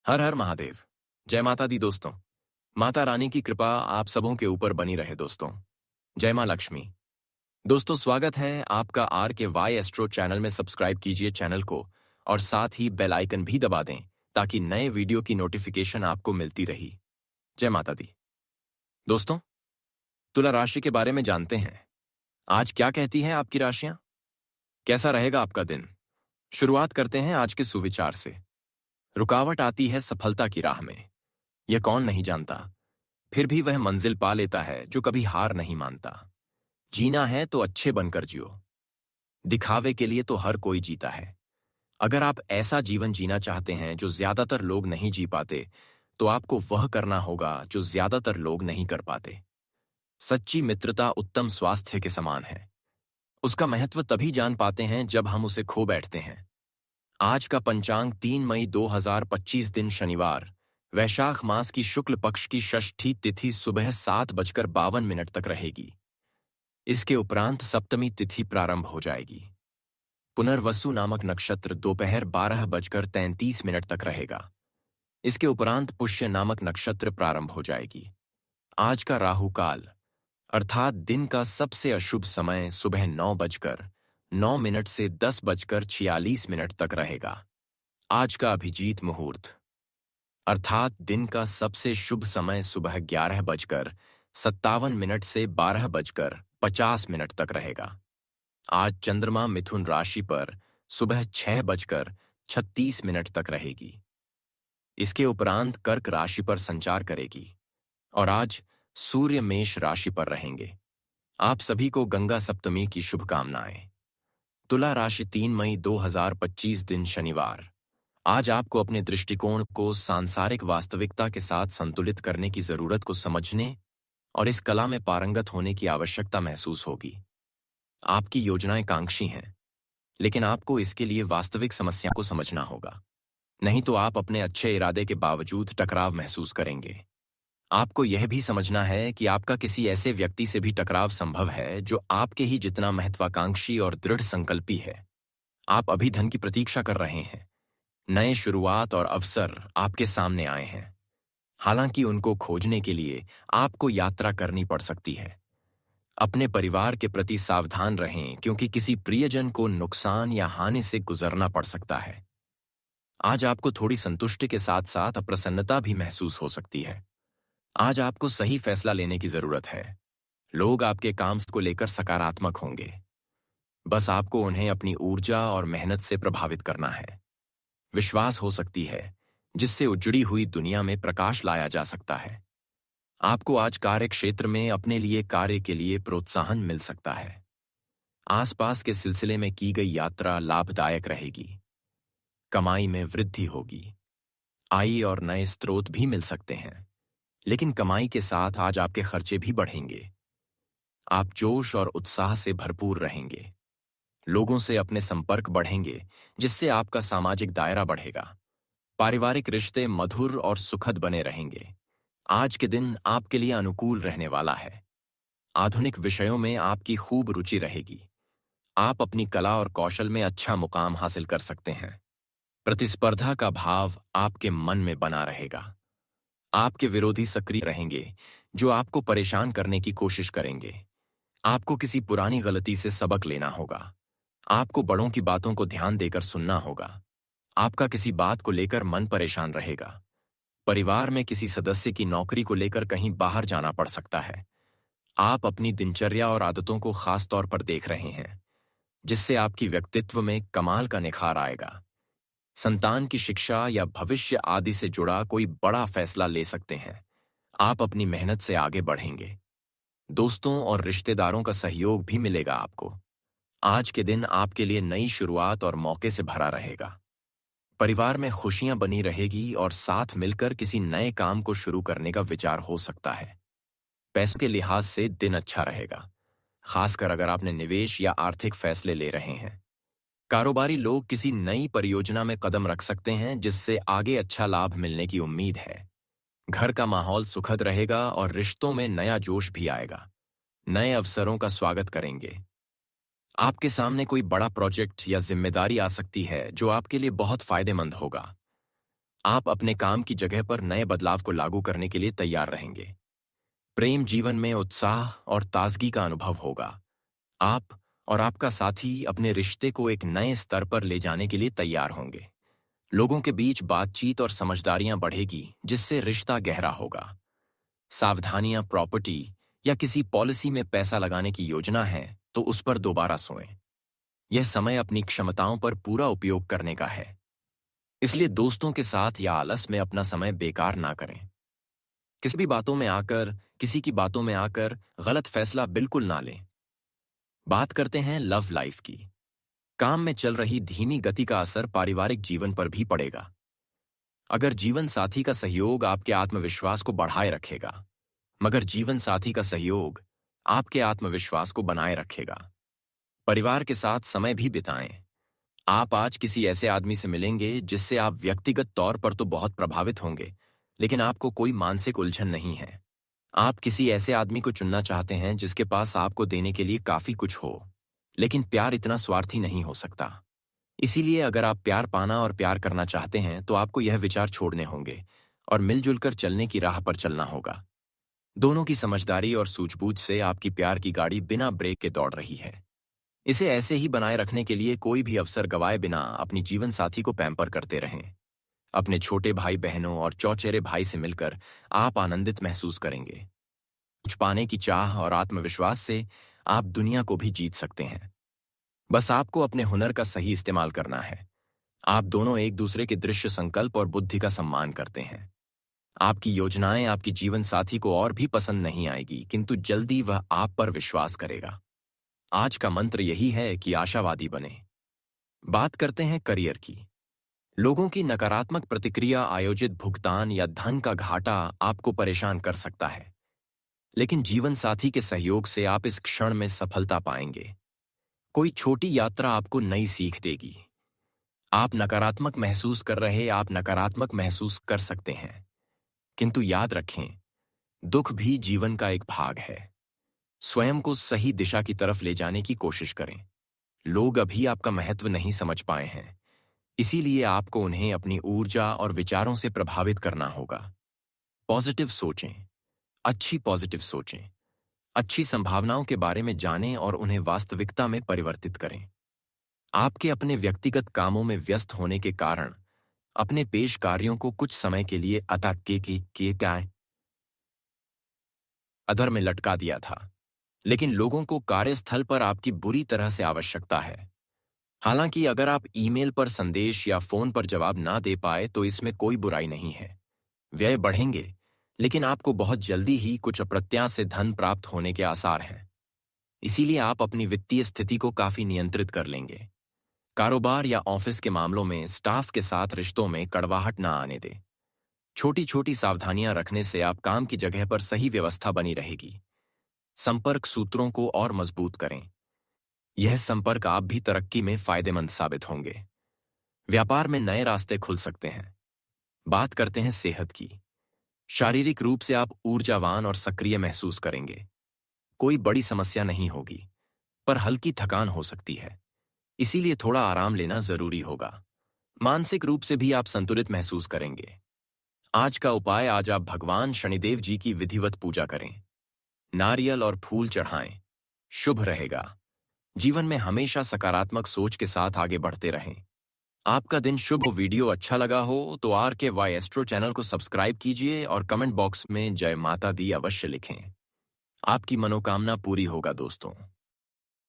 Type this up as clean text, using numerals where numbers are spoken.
हर हर महादेव। जय माता दी दोस्तों। माता रानी की कृपा आप सबों के ऊपर बनी रहे दोस्तों। जय मां लक्ष्मी। दोस्तों, स्वागत है आपका आर के वाई एस्ट्रो चैनल में। सब्सक्राइब कीजिए चैनल को और साथ ही बेल आइकन भी दबा दें ताकि नए वीडियो की नोटिफिकेशन आपको मिलती रही। जय माता दी। दोस्तों, तुला राशि के बारे में जानते हैं। आज क्या कहती हैं आपकी राशियां? कैसा रहेगा आपका दिन? शुरुआत करते हैं आज के सुविचार से। रुकावट आती है सफलता की राह में। यह कौन नहीं जानता, फिर भी वह मंजिल पा लेता है जो कभी हार नहीं मानता। जीना है तो अच्छे बनकर जियो। दिखावे के लिए तो हर कोई जीता है। अगर आप ऐसा जीवन जीना चाहते हैं जो ज्यादातर लोग नहीं जी पाते, तो आपको वह करना होगा जो ज्यादातर लोग नहीं कर पाते। सच्ची मित्रता उत्तम स्वास्थ्य के समान है। उसका महत्व तभी जान पाते हैं जब हम उसे खो बैठते हैं। आज का पंचांग 3 मई 2025 दिन शनिवार, वैशाख मास की शुक्ल पक्ष की षष्ठी तिथि सुबह 7:52 तक रहेगी। इसके उपरांत सप्तमी तिथि प्रारंभ हो जाएगी। पुनर्वसु नामक नक्षत्र दोपहर 12:33 तक रहेगा। इसके उपरांत पुष्य नामक नक्षत्र प्रारंभ हो जाएगी। आज का राहु काल अर्थात दिन का सबसे अशुभ समय सुबह 9:09 से 10:46 तक रहेगा। आज का अभिजीत मुहूर्त अर्थात दिन का सबसे शुभ समय सुबह 11:57 से 12:50 तक रहेगा। आज चंद्रमा मिथुन राशि पर सुबह 6:36 तक रहेगी। इसके उपरांत कर्क राशि पर संचार करेगी और आज सूर्य मेष राशि पर रहेंगे। आप सभी को गंगा सप्तमी की शुभकामनाएं। तुला राशि 3 मई 2025 दिन शनिवार। आज आपको अपने दृष्टिकोण को सांसारिक वास्तविकता के साथ संतुलित करने की जरूरत को समझने और इस कला में पारंगत होने की आवश्यकता महसूस होगी। आपकी योजनाएं कांक्षी हैं, लेकिन आपको इसके लिए वास्तविक समस्या को समझना होगा। नहीं तो आप अपने अच्छे इरादे के बावजूद टकराव महसूस करेंगे। आपको यह भी समझना है कि आपका किसी ऐसे व्यक्ति से भी टकराव संभव है जो आपके ही जितना महत्वाकांक्षी और दृढ़ संकल्पी है। आप अभी धन की प्रतीक्षा कर रहे हैं। नए शुरुआत और अवसर आपके सामने आए हैं। हालांकि उनको खोजने के लिए आपको यात्रा करनी पड़ सकती है। अपने परिवार के प्रति सावधान रहें, क्योंकि किसी प्रियजन को नुकसान या हानि से गुजरना पड़ सकता है। आज आपको थोड़ी संतुष्टि के साथ साथ अप्रसन्नता भी महसूस हो सकती है। आज आपको सही फैसला लेने की जरूरत है। लोग आपके काम को लेकर सकारात्मक होंगे। बस आपको उन्हें अपनी ऊर्जा और मेहनत से प्रभावित करना है। विश्वास हो सकती है जिससे उजड़ी हुई दुनिया में प्रकाश लाया जा सकता है। आपको आज कार्य क्षेत्र में अपने लिए कार्य के लिए प्रोत्साहन मिल सकता है। आसपास के सिलसिले में की गई यात्रा लाभदायक रहेगी। कमाई में वृद्धि होगी। आय और नए स्रोत भी मिल सकते हैं, लेकिन कमाई के साथ आज आपके खर्चे भी बढ़ेंगे। आप जोश और उत्साह से भरपूर रहेंगे। लोगों से अपने संपर्क बढ़ेंगे, जिससे आपका सामाजिक दायरा बढ़ेगा। पारिवारिक रिश्ते मधुर और सुखद बने रहेंगे। आज के दिन आपके लिए अनुकूल रहने वाला है। आधुनिक विषयों में आपकी खूब रुचि रहेगी। आप अपनी कला और कौशल में अच्छा मुकाम हासिल कर सकते हैं। प्रतिस्पर्धा का भाव आपके मन में बना रहेगा। आपके विरोधी सक्रिय रहेंगे, जो आपको परेशान करने की कोशिश करेंगे। आपको किसी पुरानी गलती से सबक लेना होगा। आपको बड़ों की बातों को ध्यान देकर सुनना होगा। आपका किसी बात को लेकर मन परेशान रहेगा। परिवार में किसी सदस्य की नौकरी को लेकर कहीं बाहर जाना पड़ सकता है। आप अपनी दिनचर्या और आदतों को खास तौर पर देख रहे हैं, जिससे आपकी व्यक्तित्व में कमाल का निखार आएगा। संतान की शिक्षा या भविष्य आदि से जुड़ा कोई बड़ा फैसला ले सकते हैं। आप अपनी मेहनत से आगे बढ़ेंगे। दोस्तों और रिश्तेदारों का सहयोग भी मिलेगा आपको। आज के दिन आपके लिए नई शुरुआत और मौके से भरा रहेगा। परिवार में खुशियां बनी रहेगी और साथ मिलकर किसी नए काम को शुरू करने का विचार हो सकता है। पैसों के लिहाज से दिन अच्छा रहेगा, खासकर अगर आपने निवेश या आर्थिक फैसले ले रहे हैं। कारोबारी लोग किसी नई परियोजना में कदम रख सकते हैं, जिससे आगे अच्छा लाभ मिलने की उम्मीद है। घर का माहौल सुखद रहेगा और रिश्तों में नया जोश भी आएगा। नए अवसरों का स्वागत करेंगे। आपके सामने कोई बड़ा प्रोजेक्ट या जिम्मेदारी आ सकती है जो आपके लिए बहुत फायदेमंद होगा। आप अपने काम की जगह पर नए बदलाव को लागू करने के लिए तैयार रहेंगे। प्रेम जीवन में उत्साह और ताजगी का अनुभव होगा। आप और आपका साथी अपने रिश्ते को एक नए स्तर पर ले जाने के लिए तैयार होंगे। लोगों के बीच बातचीत और समझदारियां बढ़ेगी, जिससे रिश्ता गहरा होगा। सावधानियां प्रॉपर्टी या किसी पॉलिसी में पैसा लगाने की योजना है तो उस पर दोबारा सोएं। यह समय अपनी क्षमताओं पर पूरा उपयोग करने का है। इसलिए दोस्तों के साथ या आलस में अपना समय बेकार ना करें। किसी की बातों में आकर गलत फैसला बिल्कुल ना लें। बात करते हैं लव लाइफ की। काम में चल रही धीमी गति का असर पारिवारिक जीवन पर भी पड़ेगा। अगर जीवन साथी का सहयोग आपके आत्मविश्वास को बढ़ाए रखेगा मगर जीवन साथी का सहयोग आपके आत्मविश्वास को बनाए रखेगा। परिवार के साथ समय भी बिताएं। आप आज किसी ऐसे आदमी से मिलेंगे जिससे आप व्यक्तिगत तौर पर तो बहुत प्रभावित होंगे, लेकिन आपको कोई मानसिक उलझन नहीं है। आप किसी ऐसे आदमी को चुनना चाहते हैं जिसके पास आपको देने के लिए काफी कुछ हो, लेकिन प्यार इतना स्वार्थी नहीं हो सकता। इसीलिए अगर आप प्यार पाना और प्यार करना चाहते हैं तो आपको यह विचार छोड़ने होंगे और मिलजुल कर चलने की राह पर चलना होगा। दोनों की समझदारी और सूझबूझ से आपकी प्यार की गाड़ी बिना ब्रेक के दौड़ रही है। इसे ऐसे ही बनाए रखने के लिए कोई भी अवसर गवाए बिना अपनी जीवन साथी को पैम्पर करते रहें। अपने छोटे भाई बहनों और चौचेरे भाई से मिलकर आप आनंदित महसूस करेंगे। कुछ पाने की चाह और आत्मविश्वास से आप दुनिया को भी जीत सकते हैं। बस आपको अपने हुनर का सही इस्तेमाल करना है। आप दोनों एक दूसरे के दृश्य संकल्प और बुद्धि का सम्मान करते हैं। आपकी योजनाएं आपकी जीवन साथी को और भी पसंद नहीं आएगी, किंतु जल्दी वह आप पर विश्वास करेगा। आज का मंत्र यही है कि आशावादी बने। बात करते हैं करियर की। लोगों की नकारात्मक प्रतिक्रिया, आयोजित भुगतान या धन का घाटा आपको परेशान कर सकता है, लेकिन जीवन साथी के सहयोग से आप इस क्षण में सफलता पाएंगे। कोई छोटी यात्रा आपको नई सीख देगी। आप नकारात्मक महसूस कर सकते हैं, किंतु याद रखें, दुख भी जीवन का एक भाग है। स्वयं को सही दिशा की तरफ ले जाने की कोशिश करें। लोग अभी आपका महत्व नहीं समझ पाए हैं, इसीलिए आपको उन्हें अपनी ऊर्जा और विचारों से प्रभावित करना होगा। पॉजिटिव सोचें, पॉजिटिव सोचें, अच्छी संभावनाओं के बारे में जानें और उन्हें वास्तविकता में परिवर्तित करें। आपके अपने व्यक्तिगत कामों में व्यस्त होने के कारण अपने पेश कार्यों को कुछ समय के लिए अधर में लटका दिया था, लेकिन लोगों को कार्यस्थल पर आपकी बुरी तरह से आवश्यकता है। हालांकि अगर आप ईमेल पर संदेश या फोन पर जवाब ना दे पाए तो इसमें कोई बुराई नहीं है। व्यय बढ़ेंगे, लेकिन आपको बहुत जल्दी ही कुछ अप्रत्याशित धन प्राप्त होने के आसार हैं। इसीलिए आप अपनी वित्तीय स्थिति को काफी नियंत्रित कर लेंगे। कारोबार या ऑफिस के मामलों में स्टाफ के साथ रिश्तों में कड़वाहट ना आने दें। छोटी छोटी सावधानियां रखने से आप काम की जगह पर सही व्यवस्था बनी रहेगी। संपर्क सूत्रों को और मजबूत करें। यह संपर्क आप भी तरक्की में फायदेमंद साबित होंगे। व्यापार में नए रास्ते खुल सकते हैं। बात करते हैं सेहत की। शारीरिक रूप से आप ऊर्जावान और सक्रिय महसूस करेंगे। कोई बड़ी समस्या नहीं होगी, पर हल्की थकान हो सकती है, इसीलिए थोड़ा आराम लेना जरूरी होगा। मानसिक रूप से भी आप संतुलित महसूस करेंगे। आज का उपाय, आज आप भगवान शनिदेव जी की विधिवत पूजा करें। नारियल और फूल चढ़ाएं, शुभ रहेगा। जीवन में हमेशा सकारात्मक सोच के साथ आगे बढ़ते रहें। आपका दिन शुभ हो। वीडियो अच्छा लगा हो तो RKY एस्ट्रो चैनल को सब्सक्राइब कीजिए और कमेंट बॉक्स में जय माता दी अवश्य लिखें। आपकी मनोकामना पूरी होगा दोस्तों।